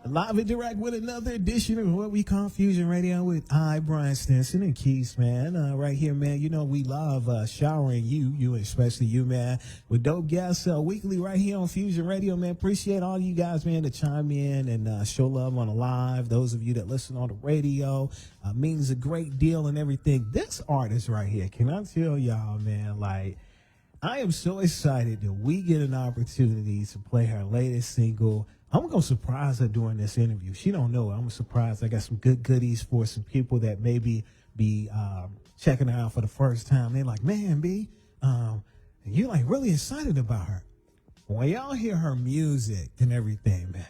Live and direct with another edition of what we call Fusion Radio with I, Brian Stinson and Keys, man. Right here, man. You know, we love showering you especially you, man, with dope guests weekly right here on Fusion Radio, man. Appreciate all you guys, man, to chime in and show love on the live. Those of you that listen on the radio, means a great deal and everything. This artist right here, can I tell y'all, man, like, I am so excited that we get an opportunity to play her latest single. I'm going to surprise her during this interview. She don't know it. I'm surprised. I got some good goodies for some people that maybe be checking her out for the first time. They're like, man, B, you're like really excited about her. When y'all hear her music and everything, man,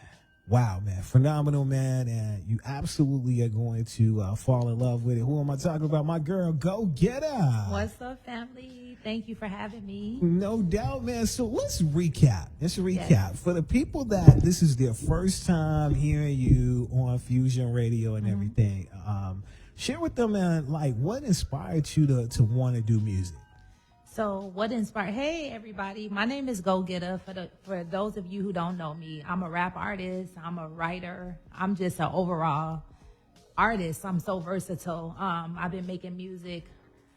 wow, man, phenomenal, man, and you absolutely are going to fall in love with it. Who am I talking about? My girl, Go Getta. What's up, family? Thank you for having me. No doubt, man. So let's recap. Yes. For the people that this is their first time hearing you on Fusion Radio and everything. Share with them, man, like what inspired you to want to do music? So what inspired? Hey, everybody. My name is Go Getta. For those of you who don't know me, I'm a rap artist. I'm a writer. I'm just an overall artist. I'm so versatile. I've been making music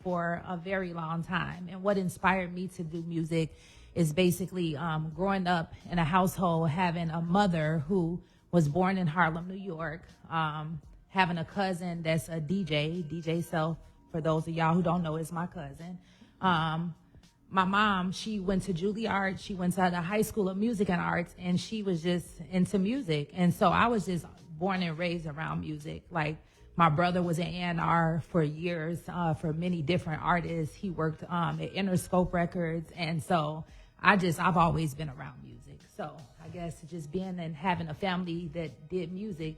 for a very long time. And what inspired me to do music is basically growing up in a household, having a mother who was born in Harlem, New York, having a cousin that's a DJ Self, for those of y'all who don't know, is my cousin. My mom, she went to Juilliard. She went to the High School of Music and Arts, and she was just into music. And so I was just born and raised around music. Like, my brother was an A&R for years, for many different artists. He worked at Interscope Records. And so I've always been around music. So I guess just being and having a family that did music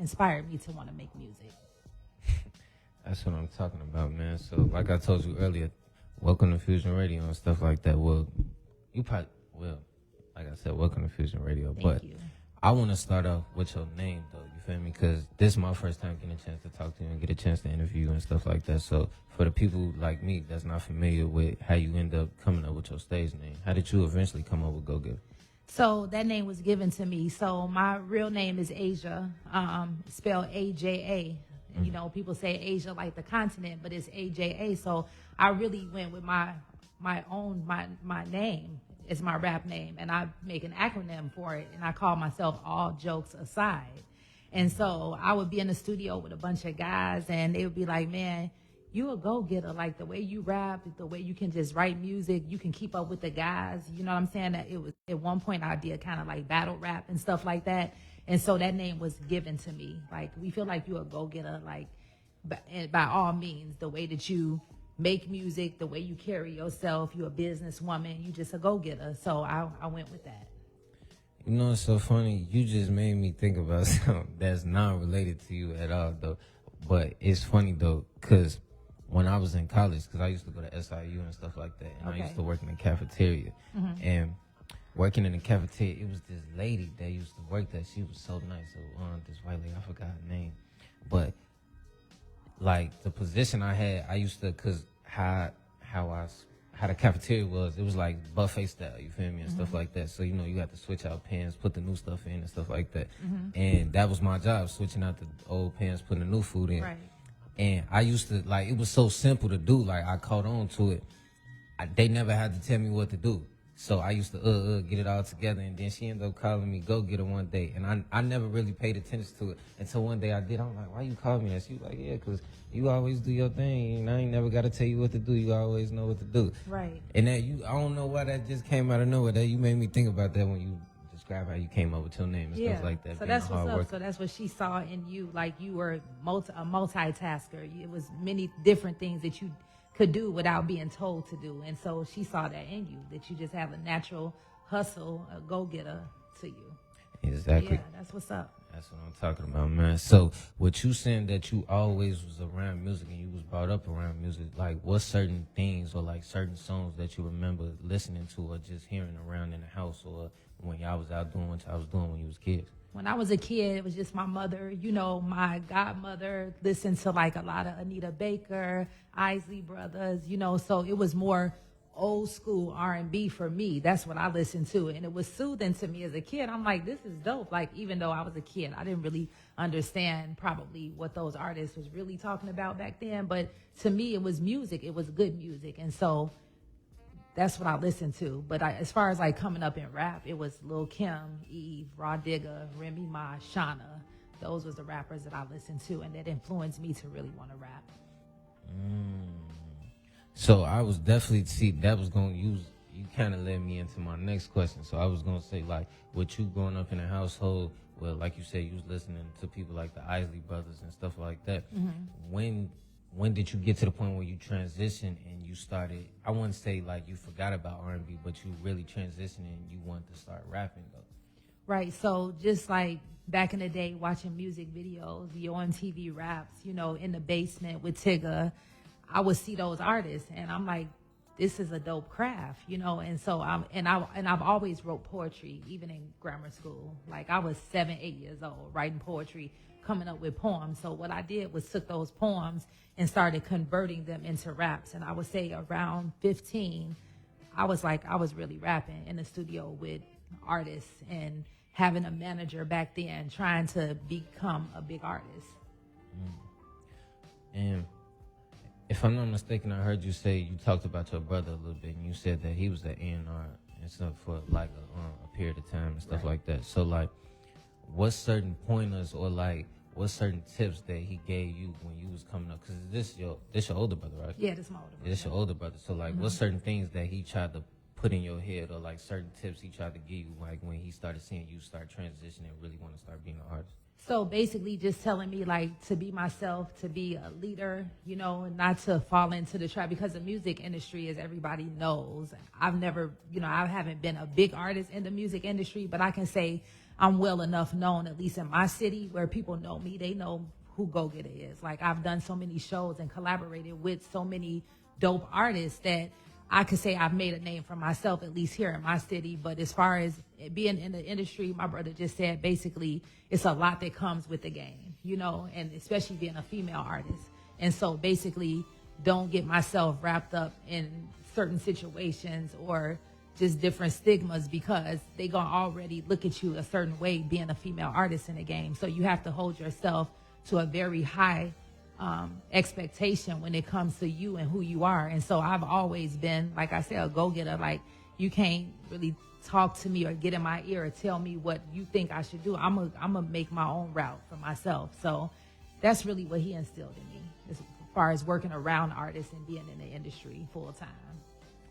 inspired me to want to make music. That's what I'm talking about, man. So like I told you earlier, welcome to Fusion Radio and stuff like that. Well, you probably, like I said, welcome to Fusion Radio. Thank you. I want to start off with your name, though, you feel me? Because this is my first time getting a chance to talk to you and get a chance to interview you and stuff like that. So for the people like me that's not familiar with how you end up coming up with your stage name, how did you eventually come up with Go Getta? So that name was given to me. So my real name is Asia, spelled A-J-A. And, you know, people say Asia like the continent, but it's A-J-A. So I really went with my name. It's my rap name, and I make an acronym for it, and I call myself All Jokes Aside. And so I would be in the studio with a bunch of guys, and they would be like, man, you a go-getter. Like, the way you rap, the way you can just write music, you can keep up with the guys. You know what I'm saying? That it was, at one point, I did kind of like battle rap and stuff like that. And so that name was given to me. Like, we feel like you're a go-getter, like, by all means, the way that you make music, the way you carry yourself, you're a businesswoman, you just a go-getter. So I went with that. You know, it's so funny. You just made me think about something that's not related to you at all, though. But it's funny, though, because when I was in college, because I used to go to SIU and stuff like that, and I used to work in the cafeteria. And working in the cafeteria, it was this lady that used to work there. She was so nice. So this white lady, I forgot her name. But, like, the position I had, I used to, because how the cafeteria was, it was like buffet style, you feel me, and stuff like that. So, you know, you had to switch out pans, put the new stuff in and stuff like that. And that was my job, switching out the old pans, putting the new food in. Right. And I used to, like, it was so simple to do. Like, I caught on to it. They never had to tell me what to do. So I used to get it all together, and then she ended up calling me Go Getta one day, and I never really paid attention to it until one day I did. I'm like, why you call me that? She was like, yeah, because you always do your thing, and I ain't never got to tell you what to do. You always know what to do. Right. And that I don't know why that just came out of nowhere. That you made me think about that when you describe how you came up with your name and stuff like that. So that's what's up. So that's what she saw in you. Like, you were a multitasker. It was many different things that you could do without being told to do. And so she saw that in you, that you just have a natural hustle, a go-getter to you. Exactly. Yeah, that's what's up. That's what I'm talking about, man. So with you saying that you always was around music and you was brought up around music, like, what certain things or like certain songs that you remember listening to or just hearing around in the house, or when y'all was out doing what y'all was doing when you was kids? When I was a kid, it was just my mother. You know, my godmother listened to like a lot of Anita Baker, Isley Brothers, you know, so it was more old school R&B for me. That's what I listened to, and it was soothing to me as a kid. I'm like, this is dope. Like, even though I was a kid, I didn't really understand probably what those artists was really talking about back then, but to me it was music. It was good music, and so that's what I listened to. But as far as like coming up in rap, it was Lil Kim, Eve, Raw Digga, Remy Ma, Shauna. Those was the rappers that I listened to, and that influenced me to really want to rap. So I was definitely, that was going to use, you kind of led me into my next question. So I was going to say, like, with you growing up in a household, well, like you said, you was listening to people like the Isley Brothers and stuff like that. When did you get to the point where you transitioned and you started, I wouldn't say like you forgot about R&B, but you really transitioned and you wanted to start rapping though? Right. So just like back in the day, watching music videos, Yo MTV raps, you know, in the basement with Tigger, I would see those artists, and I'm like, this is a dope craft, you know. And so I've always wrote poetry, even in grammar school. Like I was 7, 8 years old writing poetry, coming up with poems. So what I did was took those poems and started converting them into raps. And I would say around 15, I was really rapping in the studio with artists and having a manager back then, trying to become a big artist. And if I'm not mistaken, I heard you say you talked about your brother a little bit, and you said that he was at A&R and stuff for like a period of time and stuff like that. So like, what certain pointers or like what certain tips that he gave you when you was coming up? Because this your older brother, right? Yeah, this is my older brother. This your older brother. So like, what certain things that he tried to put in your head, or like certain tips he tried to give you, like when he started seeing you start transitioning and really want to start being an artist? So basically just telling me like to be myself, to be a leader, you know, not to fall into the trap, because the music industry, as everybody knows, I haven't been a big artist in the music industry, but I can say I'm well enough known, at least in my city, where people know me. They know who Go Getta is. Like I've done so many shows and collaborated with so many dope artists that I could say I've made a name for myself, at least here in my city. But as far as being in the industry, my brother just said basically it's a lot that comes with the game, you know, and especially being a female artist. And so basically don't get myself wrapped up in certain situations or just different stigmas, because they gonna already look at you a certain way being a female artist in the game. So you have to hold yourself to a very high expectation when it comes to you and who you are. And so I've always been, like I said, a go-getter. Like you can't really talk to me or get in my ear or tell me what you think I should do. I'm gonna make my own route for myself. So that's really what he instilled in me as far as working around artists and being in the industry full time.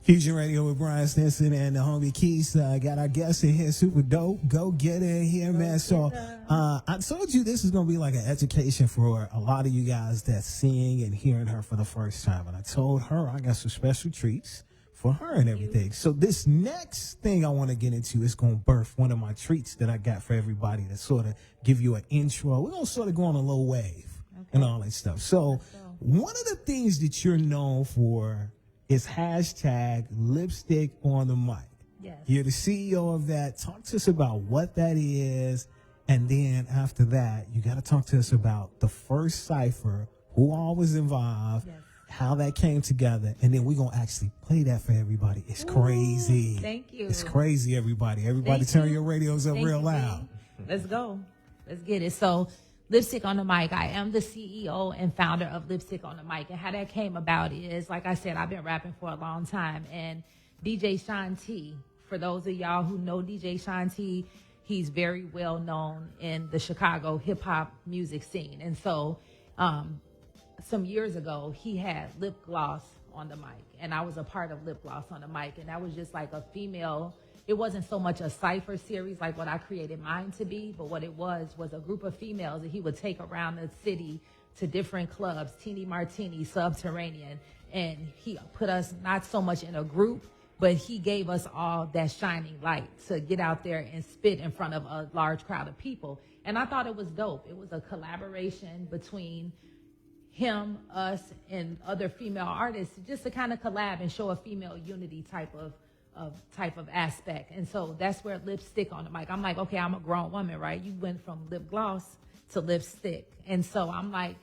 Fusion Radio with Brian Stinson and the homie Keith. Got our guest in here, super dope. Go get it here, man. So I told you this is going to be like an education for a lot of you guys that's seeing and hearing her for the first time. And I told her I got some special treats for her and everything. So this next thing I want to get into is going to birth one of my treats that I got for everybody to sort of give you an intro. We're going to sort of go on a low wave and all that stuff. So one of the things that you're known for is hashtag lipstick on the mic. Yes. You're the CEO of that. Talk to us about what that is. And then after that, you got to talk to us about the first cipher, who all was involved, how that came together. And then we're going to actually play that for everybody. It's crazy. Thank you. It's crazy, everybody. Everybody turn your radios up real loud. Let's go. Let's get it. So Lipstick on the Mic. I am the CEO and founder of Lipstick on the Mic. And how that came about is, like I said, I've been rapping for a long time. And DJ Sean T, for those of y'all who know DJ Sean T, he's very well known in the Chicago hip-hop music scene. And so some years ago, he had Lip Gloss on the Mic. And I was a part of Lip Gloss on the Mic. And that was just like a female. It wasn't so much a cypher series like what I created mine to be, but what it was a group of females that he would take around the city to different clubs, Teeny Martini, Subterranean, and he put us not so much in a group, but he gave us all that shining light to get out there and spit in front of a large crowd of people. And I thought it was dope. It was a collaboration between him, us, and other female artists, just to kind of collab and show a female unity type of aspect. And so that's where Lipstick on the Mic. I'm like, okay, I'm a grown woman, right? You went from lip gloss to lipstick. And so I'm like,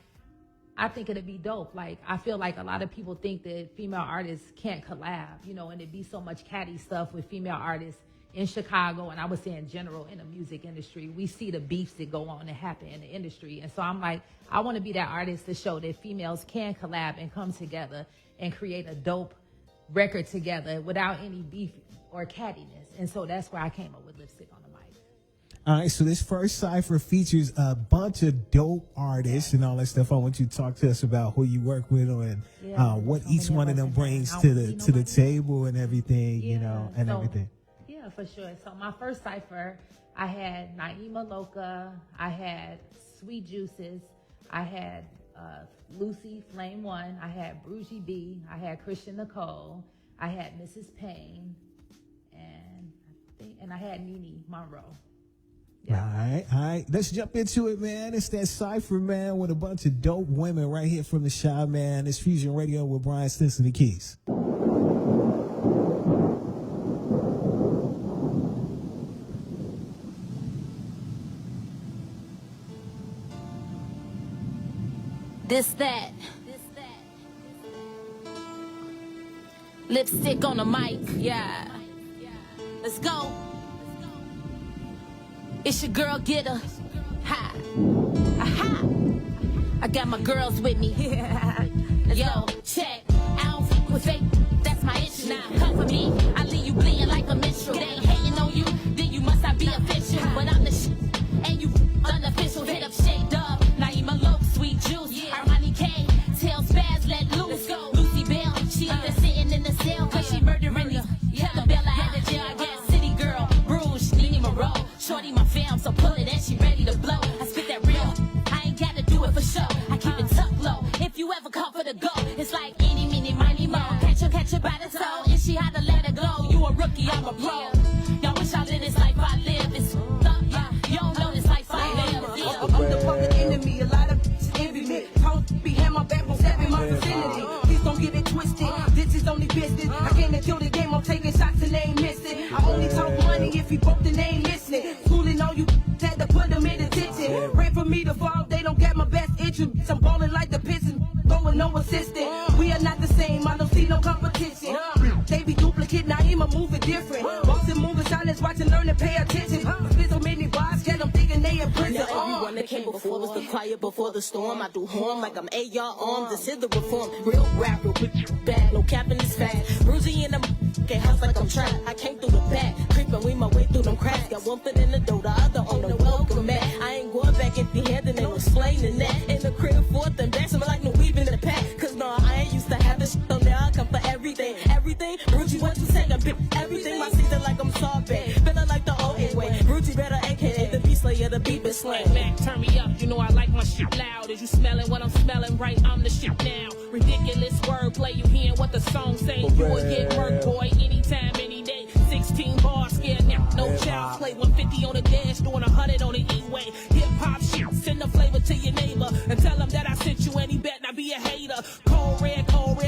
I think it'd be dope. Like, I feel like a lot of people think that female artists can't collab, you know, and it'd be so much catty stuff with female artists in Chicago, and I would say in general in the music industry. We see the beefs that go on and happen in the industry. And so I'm like, I want to be that artist to show that females can collab and come together and create a dope record together without any beef or cattiness. And so that's where I came up with Lipstick on the Mic. All right, so this first cipher features a bunch of dope artists and all that stuff. I want you to talk to us about who you work with and what so each many one of of them us, brings and I to don't the see nobody. table and everything, you know, and everything. Yeah, for sure. So my first cipher, I had Naima Loca, I had Sweet Juices, I had Lucy Flame One, I had Brugie B, I had Christian Nicole, I had Mrs. Payne, and I had Nene Monroe. Yeah. All right. Let's jump into it, man. It's that cipher, man, with a bunch of dope women right here from the Shy, man. It's Fusion Radio with Brian Stinson and Keys. This, that. Lipstick on the mic, yeah. Let's go. It's your girl Getta. Ha. Aha. I got my girls with me. Yo, check. I don't fuck with fake. That's my issue. Now come for me. I leave you bleeding like a minstrel. They ain't hating on you, then you must not be official. But I'm the shit, and you unofficial. Hit up Shake Dub, Naima Loke, Sweet Juice, Armani K, Tell Spaz, let loose. Go. Lucy Bell, she up there sitting in the cell, cause she murdering these. Tell the Bella at the jail, I guess. City Girl, Bruges, Nene Monroe. Shorty my fam, so pull it and she ready to blow. I spit that real, I ain't gotta do it for show. I keep it tucked low, if you ever come for the go. It's like any, mini, miny, mo. Catch her by the toe, and she had to let her go. You a rookie, I'm a pro. Y'all wish I lived this life I live. It's up, yeah. You don't know this life I live. Yeah. I'm the public enemy, a lot of envy me. Don't be hand my back on in my vicinity. Please don't get it twisted. This is only business. I came to kill the game. I'm taking shots and they ain't missing. I only talk money if you broke, then they ain't listening. Fooling all you had to put them in attention. Pray for me to fall. They don't get my best interest. I'm balling like the Pistons, going no assistant. We are not the same. I don't see no competition. They be duplicate. Naima moving different. Bossing, moving silence, watching, learn and pay attention. Spit so many bars, get them thinking they in prison. Everyone that came before was the quiet before the storm. I do harm like I'm AR armed. This is the reform. Real rap, real quick, bad. No capping this fast. Bruising in the house like I'm trapped. I came through the back, creeping with my way through them cracks. Got one foot in the door, the other on the welcome mat. I ain't going back empty-handed, ain't no explaining that. In the crib, forth and back, something like no weaving in the pack. Cause no, I ain't used to have this shit on there. I come for everything. Everything, Brugie, what you saying? Everything, my season like I'm sorbet. Feeling like the old way. Brugie better, aka the beast slayer, the beat is slang. Mac, turn me up, you know I like my shit loud. Is you smelling what I'm smelling? Right, I'm the shit now. Ridiculous wordplay, you hearing what the song say. You will get work, boy, anytime, any day. 16 bars, scared now, no child play. 150 on the dash, doing 100 on the E-way. Hip-hop shit, send the flavor to your neighbor. And tell him that I sent you and he bet not be a hater. Cold red,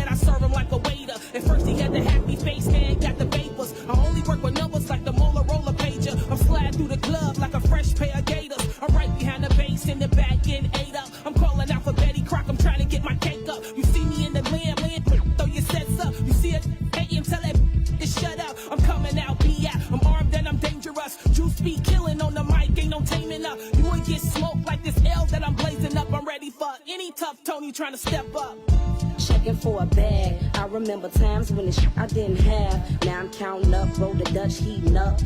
I serve him like a waiter. At first he had the happy face, man, got the vapors. I only work with numbers like the Motorola pager. I'm sliding through the club like a fresh pair of gators. I'm right behind the bass in the back, getting ate up. I'm calling out for Betty Crock, I'm trying to get my cake up. You see me in the land, throw your sets up. You see it, hating, tell that it's shut up. I'm coming out, be out. I'm armed and I'm dangerous. Juice be killing on the mic, ain't no taming up. You would get smoked like this L that I'm blazing up. I'm ready for any tough Tony trying to step up. Checking for a bag. I remember times when the shit I didn't have. Now I'm counting up, roll the Dutch, heating up.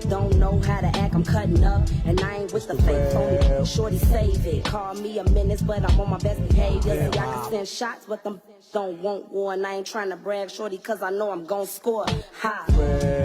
Don't know how to act, I'm cutting up. And I ain't with the fake phony. Shorty save it. Call me a menace, but I'm on my best behavior. See, I can send shots, but them don't want war. And I ain't trying to brag, shorty, cause I know I'm gon' score. Ha.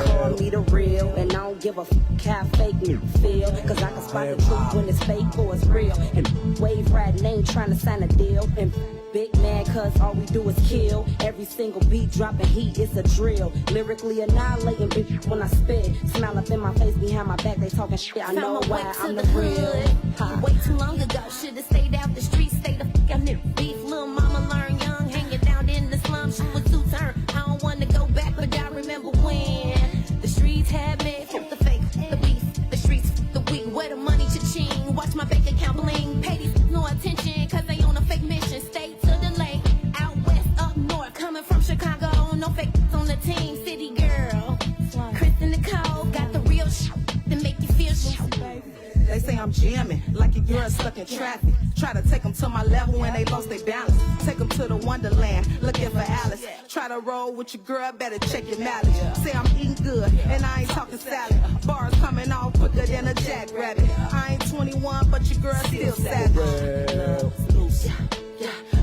Call me the real, and I don't give a how fake me feel. Cause I can spot the truth when it's fake or it's real. And wave riding ain't trying to sign a deal. And big man, cause all we do is kill. Every single beat dropping heat, it's a drill. Lyrically annihilating bitch when I spit. Smile up in my face behind my back, they talking shit. I know why I'm the real. Way too long ago, should've stayed out the streets, stayed the fuck out there. Beef, little mama learned young, hanging down in the slum. She was too turned. I don't wanna go back, but I remember when the streets had me. Fuck the fake, the beef, the streets, the weak. Where the money cha-ching, watch my bank account bling. Pay these no attention, cause they on a fake mission. Stay They say I'm jamming, like your girl stuck in traffic. Try to take them to my level when they lost their balance. Take them to the Wonderland, looking for Alice. Try to roll with your girl, better check your mileage. Say I'm eating good, and I ain't talking salad. Bars coming off quicker than a jackrabbit. I ain't 21, but your girl still savage.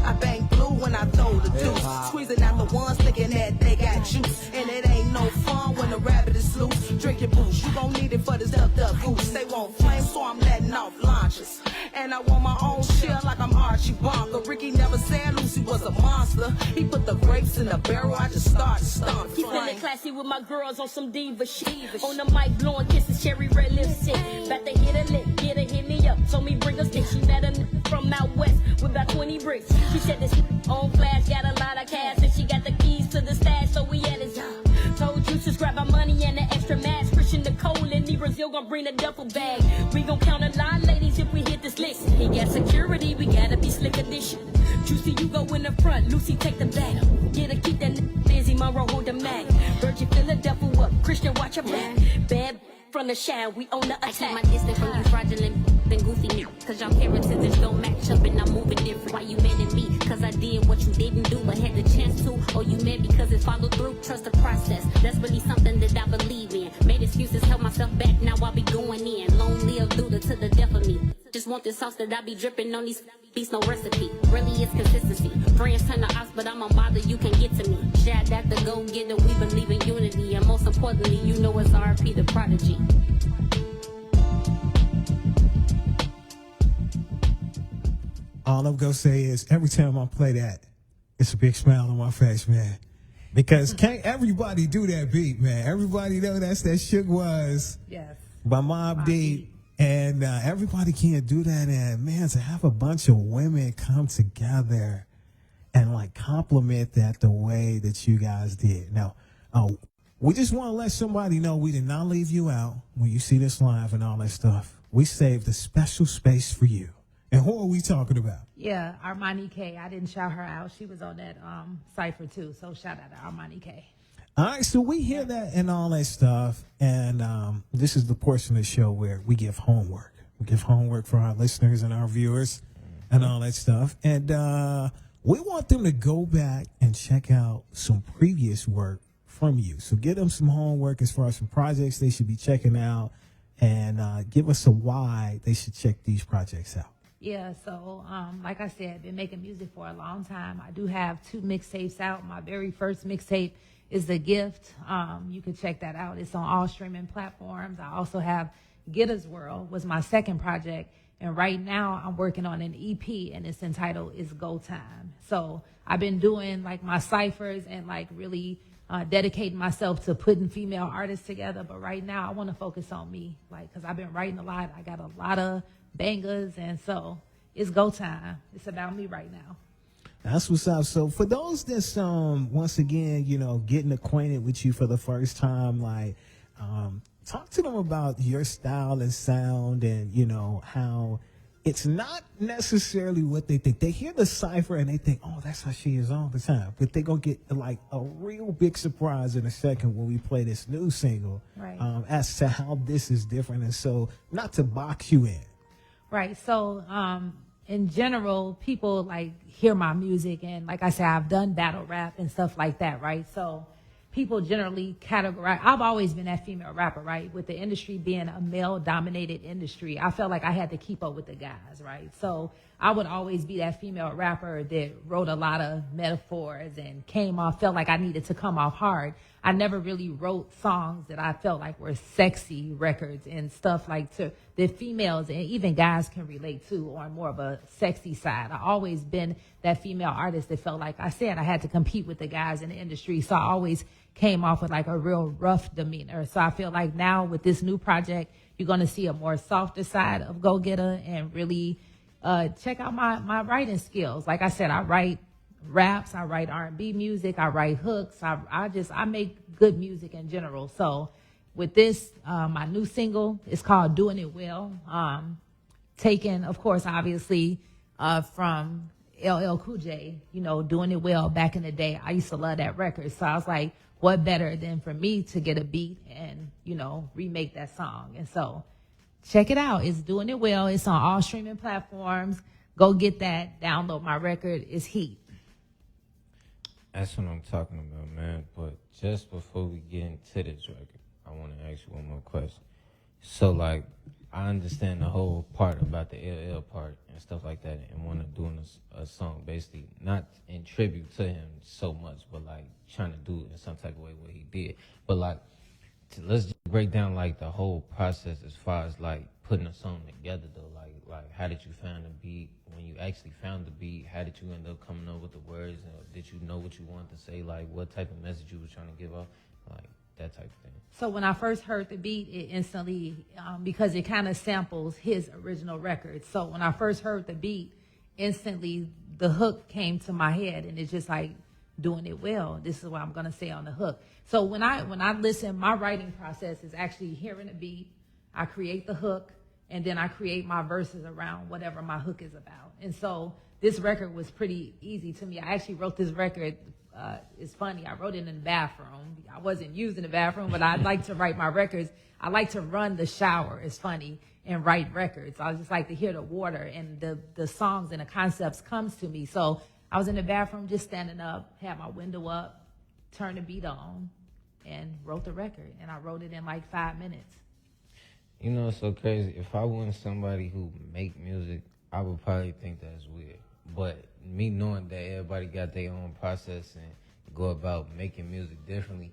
I bang blue when I throw the deuce. Squeezing out the ones thinking that they got juice. And it ain't no fun when the rabbit is loose. Drinking booze, you gon' need it for this ducked up goose. They want flames, so I'm letting off launches. And I want my own share like I'm Archie Bunker. Ricky never said Lucy was a monster. He put the grapes in the barrel, I just started stomping. Keep feeling classy with my girls on some diva shit. On the mic, blowing kisses, cherry red lipstick. About to hit a lick, get her, hit me up. Told me bring a stick. She met a from out west with about 20 bricks. She said this on flash, got a lot of cash, and she got the keys to the stash, so we at his job. Told you to grab our money and the extra mask. Christian Nicole and me Brazil gon' bring a duffel bag. We gon' count a lot, ladies, if we hit this list. He got security, we gotta be slick edition. Juicy, you go in the front, Lucy take the back. Get her, keep that busy, Monroe hold the mag. Virgin fill the duffel up, Christian watch her back. Bad from the shine, we on the attack. I keep my distance from you fraudulent and goofy niggas. Cause y'all heritage don't match up and I'm moving different. Why you mad at me? Cause I did what you didn't do but had the chance to. Or you mad because it followed through? Trust the process. That's really something that I believe in. Made excuses, held myself back, now I be going in. Long live Luda to the death of me. Just want this sauce that I be dripping on these beats, no recipe. Really it's consistency. Friends turn to ops, but I'm on bother, you can get to me. Shout out the Go Getter, we believe in unity. And most importantly, you know it's RP the Prodigy. All I'm gonna say is every time I play that, it's a big smile on my face, man. Because can't everybody do that beat, man? Everybody know that's that Shook Was Yes. by Mobb Deep. And everybody can't do that. And man, to have a bunch of women come together and like compliment that the way that you guys did. Now, we just want to let somebody know we did not leave you out when you see this live and all that stuff. We saved a special space for you. And who are we talking about? Yeah, Armani K. I didn't shout her out. She was on that cipher too. So shout out to Armani K. All right, so we hear that and all that stuff, and this is the portion of the show where we give homework. We give homework for our listeners and our viewers and all that stuff. And we want them to go back and check out some previous work from you. So give them some homework as far as some projects they should be checking out, and give us a why they should check these projects out. Yeah, so like I said, I've been making music for a long time. I do have 2 mixtapes out. My very first mixtape is The Gift. You can check that out. It's on all streaming platforms. I also have Getta's World was my second project. And right now I'm working on an EP and it's entitled It's Go Time. So I've been doing like my ciphers and like really dedicating myself to putting female artists together. But right now I want to focus on me, like, cause I've been writing a lot. I got a lot of bangers. And so it's go time. It's about me right now. That's what's up. So for those that's once again, you know, getting acquainted with you for the first time, like talk to them about your style and sound, and you know how it's not necessarily what they think. They hear the cipher and they think, oh, that's how she is all the time. But they're gonna get like a real big surprise in a second when we play this new single, right, as to how this is different. And so not to box you in. Right. So in general, people like hear my music, and like I said, I've done battle rap and stuff like that, right? So people generally categorize. I've always been that female rapper, right? With the industry being a male-dominated industry, I felt like I had to keep up with the guys, right? So I would always be that female rapper that wrote a lot of metaphors and felt like I needed to come off hard. I never really wrote songs that I felt like were sexy records and stuff like that females and even guys can relate to on more of a sexy side. I always been that female artist that felt like I said I had to compete with the guys in the industry. So I always came off with like a real rough demeanor. So I feel like now with this new project, you're going to see a more softer side of Go Getter and really check out my writing skills. Like I said, I write raps, I write R&B music, I write hooks. I make good music in general. So with this, my new single is called Doing It Well. Taken, of course, obviously, from LL Cool J, you know, Doing It Well back in the day. I used to love that record. So I was like, what better than for me to get a beat and, you know, remake that song? And so check it out. It's doing it well. It's on all streaming platforms. Go get that. Download my record. It's heat. That's what I'm talking about, man. But just before we get into this record, I want to ask you one more question. So, like, I understand the whole part about the LL part and stuff like that, and want to do a song basically not in tribute to him so much, but like trying to do it in some type of way what he did. But like, let's just break down like the whole process as far as like putting a song together though. Like how did you find the beat? When you actually found the beat, how did you end up coming up with the words? And did you know what you wanted to say? Like what type of message you was trying to give off? Like that type of thing. So when I first heard the beat, it instantly, because it kind of samples his original record. So when I first heard the beat, instantly the hook came to my head, and it's just like doing it well. This is what I'm gonna say on the hook. So when I listen, my writing process is actually hearing a beat, I create the hook, and then I create my verses around whatever my hook is about. And so this record was pretty easy to me. I actually wrote this record. It's funny, I wrote it in the bathroom. I wasn't using the bathroom, but I like to write my records. I like to run the shower, it's funny, and write records. I just like to hear the water, and the songs and the concepts comes to me. So I was in the bathroom just standing up, had my window up, turned the beat on, and wrote the record. And I wrote it in like 5 minutes. You know, it's so crazy. If I wasn't somebody who make music, I would probably think that's weird. But me knowing that everybody got their own process and go about making music differently,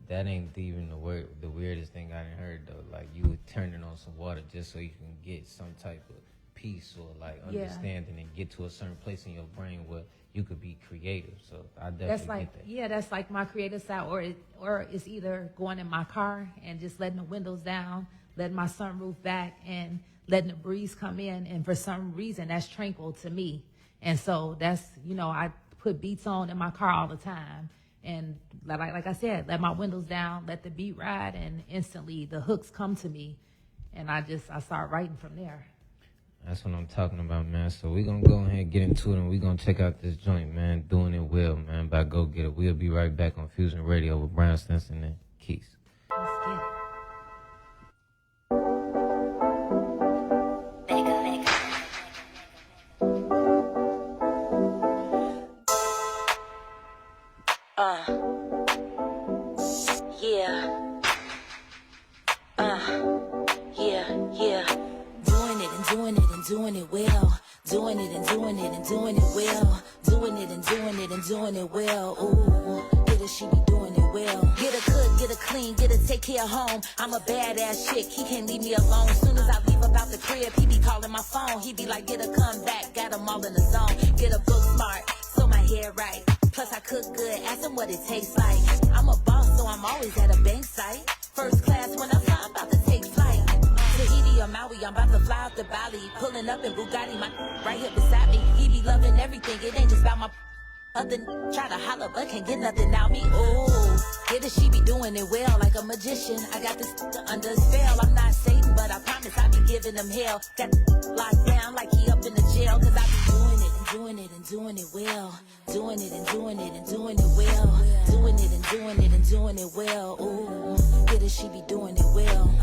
that ain't even the weirdest thing I done heard though. Like you would turn it on some water just so you can get some type of peace or like understanding and get to a certain place in your brain where you could be creative. So I definitely get that. Yeah, that's like my creative side. Or it's either going in my car and just letting the windows down, letting my sunroof back, and letting the breeze come in. And for some reason, that's tranquil to me. And so that's, I put beats on in my car all the time. And like I said, let my windows down, let the beat ride, and instantly the hooks come to me. And I start writing from there. That's what I'm talking about, man. So we're going to go ahead and get into it, and we're going to check out this joint, man. Doing It Well, man, by Go Get It. We'll be right back on Fusion Radio with Brian Stinson and Keith. Let's get it. Doing it well, doing it and doing it and doing it well, doing it and doing it and doing it well. Ooh, get her, she be doing it well. Get her cook, get her clean, get her take care of home. I'm a badass chick, he can't leave me alone. Soon as I leave about the crib, he be calling my phone. He be like, get her, come back, got him all in the zone. Get her book smart, so my hair right. Plus I cook good, ask him what it tastes like. I'm a boss, so I'm always at a bank site. First class when I fly, I'm about to take flight. Tahiti or Maui, I'm about to fly out to Bali. Pulling up in Bugatti, my right here beside me. He be loving everything, it ain't just about my other try to holler, but can't get nothing out me. Ooh, get it, she be doing it well like a magician. I got this under a spell. I'm not Satan, but I promise I be giving him hell. Got locked down like he up in the jail, cause I be doing it and doing it and doing it well. Doing it and doing it and doing it well. Doing it and doing it and doing it well. Ooh, get it, she be doing it well.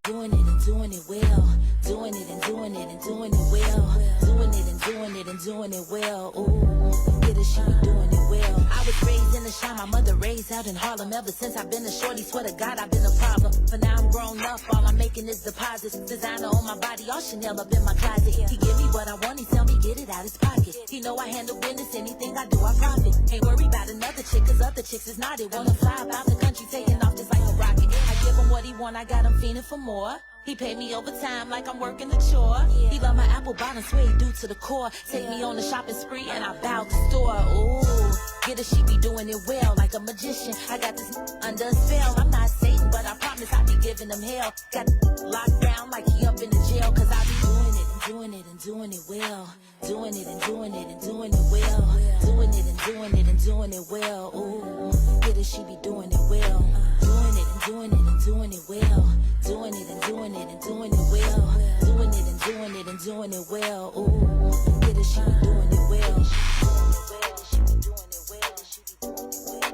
Doing it and doing it well. Doing it and doing it and doing it well. Doing it and doing it and doing it well. Ooh, get it, she be doing it well. I was raised in the shine, my mother raised out in Harlem. Ever since I've been a shorty, swear to God I've been a problem. But now I'm grown up, all I'm making is deposits. Designer on my body, all Chanel up in my closet. He give me what I want, he tell me get it out his pocket. He know I handle business, anything I do I profit. Ain't worried about another chick, cause other chicks is not it. Wanna fly about the country, taking off just like a rocket. I give him what he want, I got him fiending for more. He pay me overtime like I'm working the chore. He love my apple bottom, swear he do to the core. Take me on the shopping spree and I bow the store. Ooh, get her, she be doing it well like a magician. I got this under a spell. I'm not Satan, but I promise I be giving him hell. Got locked down like he up in the jail, cause I be doing it and doing it and doing it well. Doing it and doing it and doing it well. Doing it and doing it and doing it well. Ooh, get her, she be doing it well. Doing it and doing it and doing it well. Doing it and doing it and doing it well. Doing it and doing it and doing it well. Ooh, get her, she be doing it well. She be doing it well. She be doing it well.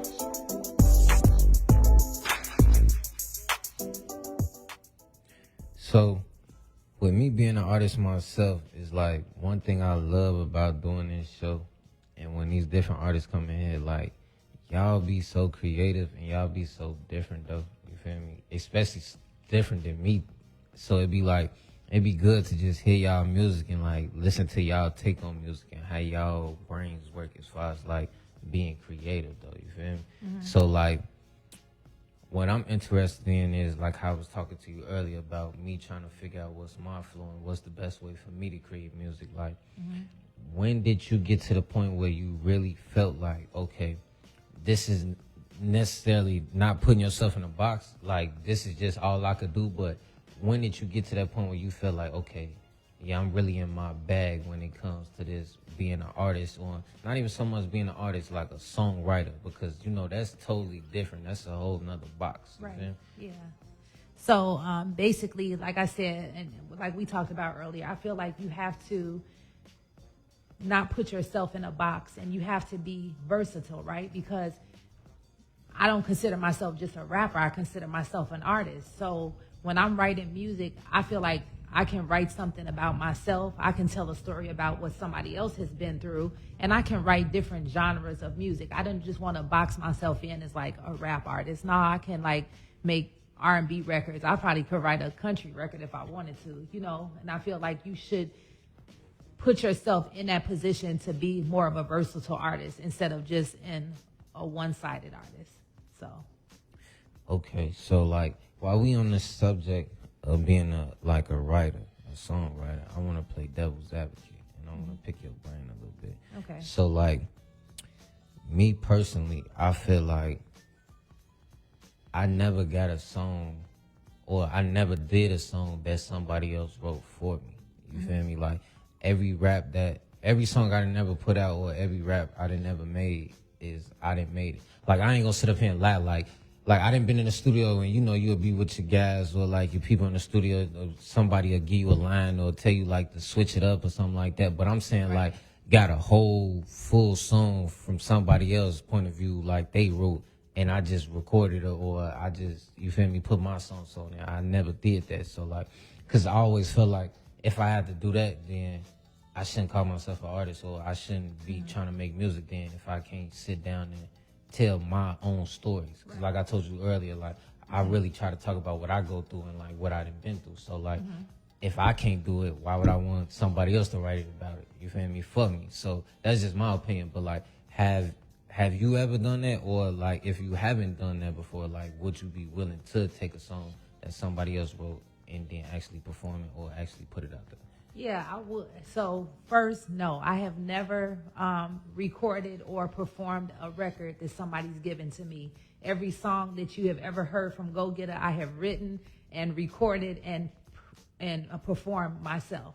So with me being an artist myself, is like one thing I love about doing this show, and when these different artists come in here, like y'all be so creative and y'all be so different though. You feel me? Especially different than me. So it'd be good to just hear y'all music and like listen to y'all take on music and how y'all brains work as far as like being creative though. You feel me? So like what I'm interested in is like how I was talking to you earlier about me trying to figure out what's my flow and what's the best way for me to create music. Like, when did you get to the point where you really felt like, okay, this is necessarily not putting yourself in a box, like this is just all I could do, but when did you get to that point where you felt like, okay, yeah, I'm really in my bag when it comes to this being an artist, or not even so much being an artist, like a songwriter, because you know that's totally different. That's a whole nother box. Right. You know? Yeah. So basically, like I said, and like we talked about earlier, I feel like you have to not put yourself in a box, and you have to be versatile, right? Because I don't consider myself just a rapper. I consider myself an artist. So when I'm writing music, I feel like I can write something about myself. I can tell a story about what somebody else has been through, and I can write different genres of music. I don't just want to box myself in as like a rap artist. No, I can like make R&B records. I probably could write a country record if I wanted to, you know, and I feel like you should put yourself in that position to be more of a versatile artist instead of just in a one-sided artist. So. Okay, so like while we on this subject of being a writer, a songwriter, I want to play devil's advocate, and I want to pick your brain a little bit. Okay. So like me personally, I feel like I never got a song, or I never did a song that somebody else wrote for me. You feel me? Like every song I didn't never put out, or every rap I didn't never made I didn't made it. Like I ain't gonna sit up here and lie like I didn't been in the studio and you know you'll be with your guys or like your people in the studio, or somebody will give you a line or tell you like to switch it up or something like that. But I'm saying like got a whole full song from somebody else's point of view, like they wrote, and I just recorded it, or I just, you feel me, put my songs on there. I never did that. So like, cause I always felt like if I had to do that, then I shouldn't call myself an artist, or I shouldn't be trying to make music then if I can't sit down and tell my own stories. Cause like I told you earlier, like I really try to talk about what I go through and like what I done been through. So like, if I can't do it, why would I want somebody else to write it about it? You feel me? For me. So that's just my opinion. But like, have you ever done that? Or like, if you haven't done that before, like, would you be willing to take a song that somebody else wrote and then actually perform it or actually put it out there? Yeah, I would. So first, no, I have never recorded or performed a record that somebody's given to me. Every song that you have ever heard from Go Getta, I have written and recorded and performed myself.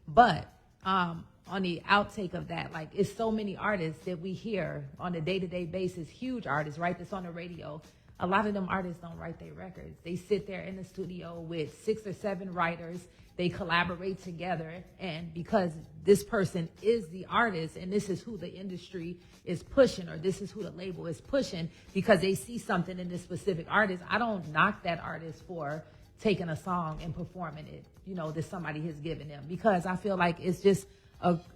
But on the outtake of that, like, it's so many artists that we hear on a day-to-day basis, huge artists, right, that's on the radio. A lot of them artists don't write their records. They sit there in the studio with 6 or 7 writers. They collaborate together, and because this person is the artist and this is who the industry is pushing, or this is who the label is pushing, because they see something in this specific artist, I don't knock that artist for taking a song and performing it, you know, that somebody has given them, because I feel like it's just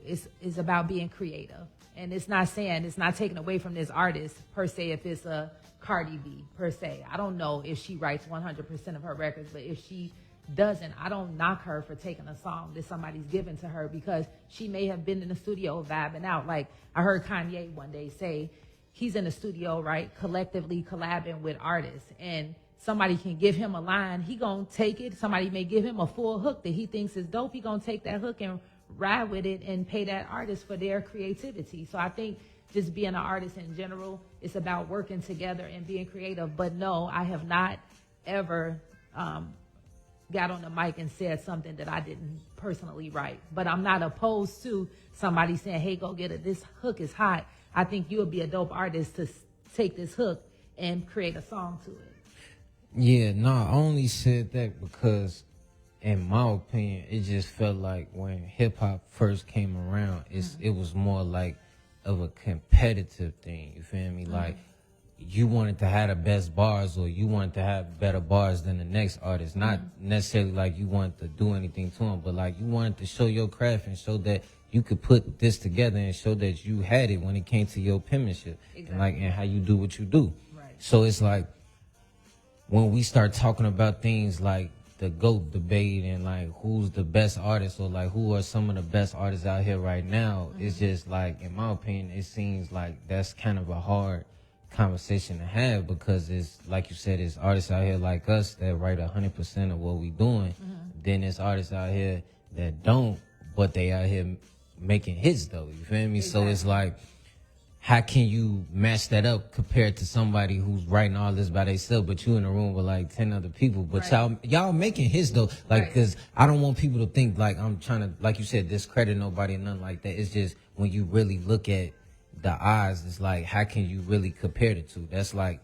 it's about being creative. And it's not taking away from this artist per se if it's a Cardi B per se. I don't know if she writes 100% of her records, but if she doesn't, I don't knock her for taking a song that somebody's given to her, because she may have been in the studio vibing out. Like I heard Kanye one day say he's in the studio, right, collectively collabing with artists, and somebody can give him a line, he gonna take it. Somebody may give him a full hook that he thinks is dope. He gonna take that hook and ride with it and pay that artist for their creativity. So I think just being an artist in general, it's about working together and being creative. But no, I have not ever got on the mic and said something that I didn't personally write. But I'm not opposed to somebody saying, hey, Go Get It, this hook is hot. I think you would be a dope artist to take this hook and create a song to it. Yeah, no, I only said that because, in my opinion, it just felt like when hip-hop first came around, it was more like of a competitive thing, you feel me? Like, you wanted to have the best bars or you wanted to have better bars than the next artist. Not necessarily like you wanted to do anything to them, but like you wanted to show your craft and show that you could put this together and show that you had it when it came to your penmanship and like and how you do what you do. Right. So it's like when we start talking about things like the GOAT debate and like who's the best artist or like who are some of the best artists out here right now, it's just like, in my opinion, it seems like that's kind of a hard conversation to have because it's like you said, it's artists out here like us that write 100% of what we doing. Then there's artists out here that don't, but they out here making hits though. You feel me? So it's like, how can you match that up compared to somebody who's writing all this by themselves, but you in a room with like 10 other people, but y'all making hits though, like, cause I don't want people to think like I'm trying to, like you said, discredit nobody and nothing like that. It's just when you really look at the odds, it's like, how can you really compare the two? That's like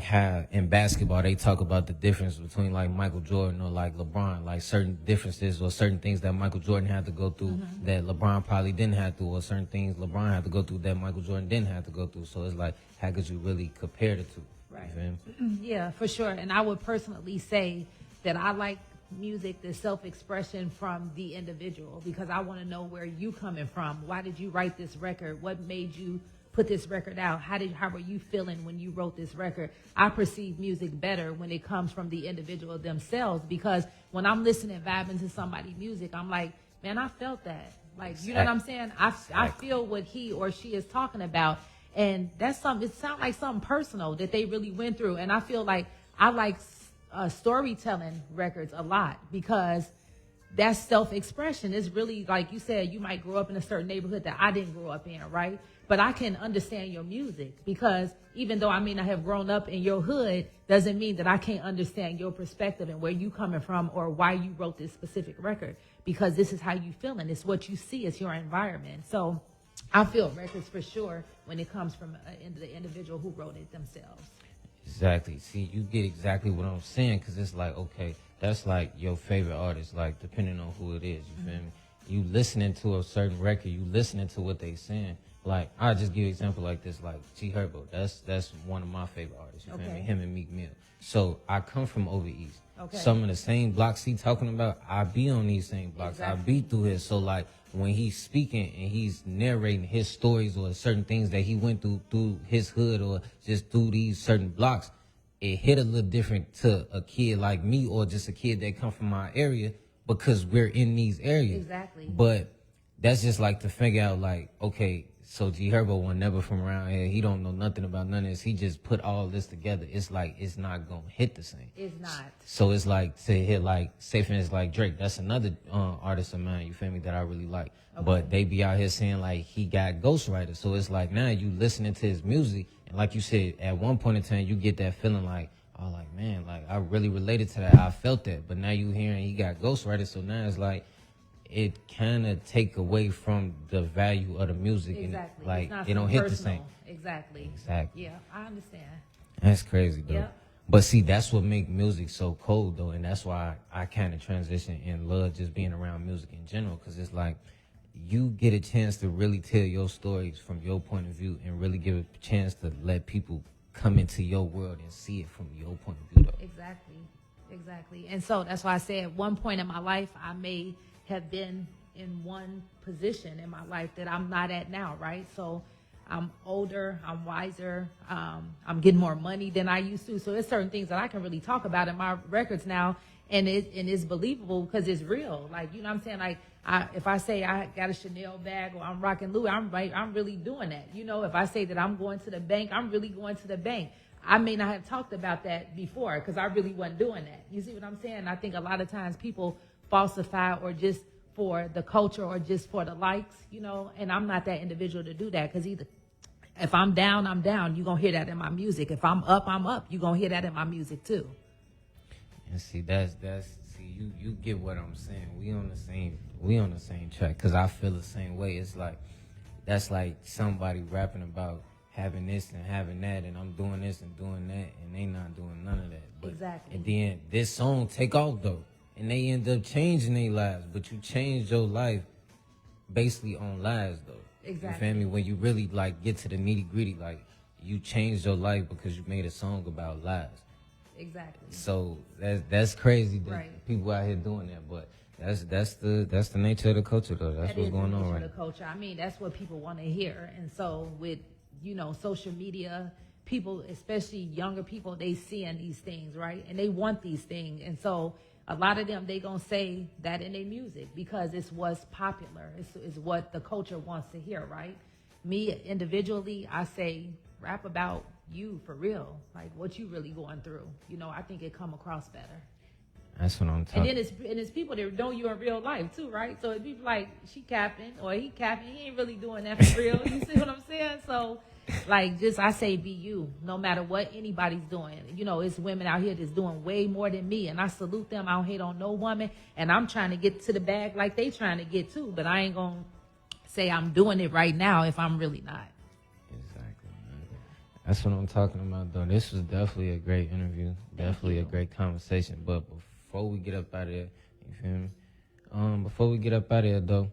how in basketball they talk about the difference between like Michael Jordan or like LeBron, like certain differences or certain things that Michael Jordan had to go through that LeBron probably didn't have to, or certain things LeBron had to go through that Michael Jordan didn't have to go through. So it's like, how could you really compare the two? Right. You feel me? Yeah, for sure. And I would personally say that I like music, the self-expression from the individual, because I want to know where you coming from. Why did you write this record? What made you put this record out? How were you feeling when you wrote this record? I perceive music better when it comes from the individual themselves, because when I'm listening, vibing to somebody's music, I'm like, man, I felt that. Like, you know what I'm saying? I feel what he or she is talking about. And that's something, it sounds like something personal that they really went through. And I feel like I like storytelling records a lot, because that's self-expression. It's really, like you said, you might grow up in a certain neighborhood that I didn't grow up in, right? But I can understand your music, because even though I may not have grown up in your hood, doesn't mean that I can't understand your perspective and where you coming from or why you wrote this specific record, because this is how you feeling. It's what you see. It's your environment. So I feel records for sure when it comes from the individual who wrote it themselves. Exactly. See, you get exactly what I'm saying, because it's like, okay, that's like your favorite artist, like depending on who it is, you feel me? You listening to a certain record, you listening to what they saying. Like, I'll just give you an example like this, like G Herbo. That's one of my favorite artists, you feel me? Him and Meek Mill. So I come from over east. Some of the same blocks he talking about, I be on these same blocks. I be through here. So like when he's speaking and he's narrating his stories or certain things that he went through his hood or just through these certain blocks, it hit a little different to a kid like me or just a kid that come from my area, because we're in these areas. Exactly. But that's just like to figure out like, okay, so G Herbo one never from around here. He don't know nothing about none of this. He just put all this together. It's like, it's not going to hit the same. It's not. So it's like to hit like, say for instance, like Drake. That's another artist of mine, you feel me, that I really like. But they be out here saying like he got ghostwriters. So it's like now you listening to his music. And like you said, at one point in time, you get that feeling like, oh, like, man, like I really related to that. I felt that. But now you hearing he got ghostwriters. So now it's like, it kind of take away from the value of the music. Exactly. And like, it's it don't hit the personal. same. Exactly. Exactly. Yeah, I understand. That's crazy, though. Yep. But see, that's what make music so cold, though. And that's why I kind of transition and love just being around music in general. Because it's like, you get a chance to really tell your stories from your point of view and really give a chance to let people come into your world and see it from your point of view, though. Exactly. And so that's why I say at one point in my life, I may have been in one position in my life that I'm not at now, right? So I'm older, I'm wiser, I'm getting more money than I used to. So there's certain things that I can really talk about in my records now, and it's believable because it's real. Like, you know what I'm saying? Like, if I say I got a Chanel bag or I'm rocking Louis, I'm really doing that. You know, if I say that I'm going to the bank, I'm really going to the bank. I may not have talked about that before because I really wasn't doing that. You see what I'm saying? I think a lot of times people falsify or just for the culture or just for the likes, you know, and I'm not that individual to do that, because either if I'm down, I'm down. You're going to hear that in my music. If I'm up, I'm up. You're going to hear that in my music too. And see, you get what I'm saying. We on the same track, because I feel the same way. It's like, that's like somebody rapping about having this and having that, and I'm doing this and doing that, and they not doing none of that. But, exactly. And then this song take off though, and they end up changing their lives. But you change your life basically on lives though. Exactly. You feel me? When you really like get to the nitty gritty, like, you changed your life because you made a song about lives. Exactly. So that's crazy that Right. people out here doing that, but that's the nature of the culture though. That's what's going on right The now. culture. I mean, that's what people want to hear. And so with, social media, people, especially younger people, they seeing these things, right? And they want these things. And so a lot of them, they going to say that in their music because it's what's popular. It's what the culture wants to hear, right? Me individually, I say rap about you for real, like what you really going through. I think it come across better. That's what I'm talking. And then it's people that know you in real life too, right? So it'd be like she capping or he capping, he ain't really doing that for real. You see what I'm saying? So I say be you, no matter what anybody's doing. It's women out here that's doing way more than me, and I salute them. I don't hate on no woman, and I'm trying to get to the bag like they trying to get too. But I ain't gonna say I'm doing it right now if I'm really not. Exactly, man. That's what I'm talking about, though. This was definitely a great interview, definitely a great conversation. But before we get up out of here, you feel me? Before we get up out of here, though,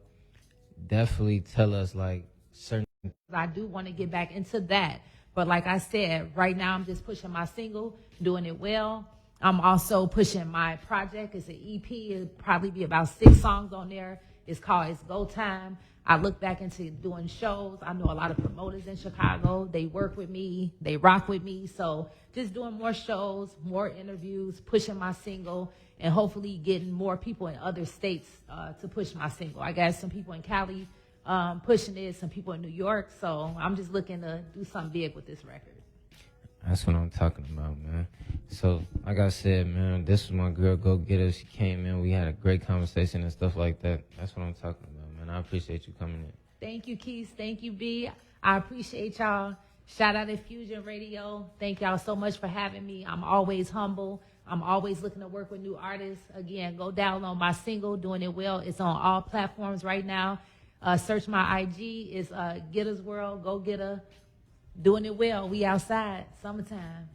definitely tell us like certain. I do want to get back into that. But like I said, right now I'm just pushing my single, doing it well. I'm also pushing my project. It's an EP. It'll probably be about 6 songs on there. It's called It's Go Time. I look back into doing shows. I know a lot of promoters in Chicago. They work with me. They rock with me. So just doing more shows, more interviews, pushing my single, and hopefully getting more people in other states to push my single. I got some people in Cali pushing it, some people in New York. So I'm just looking to do something big with this record. That's what I'm talking about, man. So, like I said, man, this was my girl, Go Getter. She came in. We had a great conversation and stuff like that. That's what I'm talking about, man. I appreciate you coming in. Thank you, Keith. Thank you, B. I appreciate y'all. Shout out to Fusion Radio. Thank y'all so much for having me. I'm always humble. I'm always looking to work with new artists. Again, go download my single, Doing It Well. It's on all platforms right now. Search my IG. It's Getter's World. Go Getter. Doing it well. We outside. Summertime.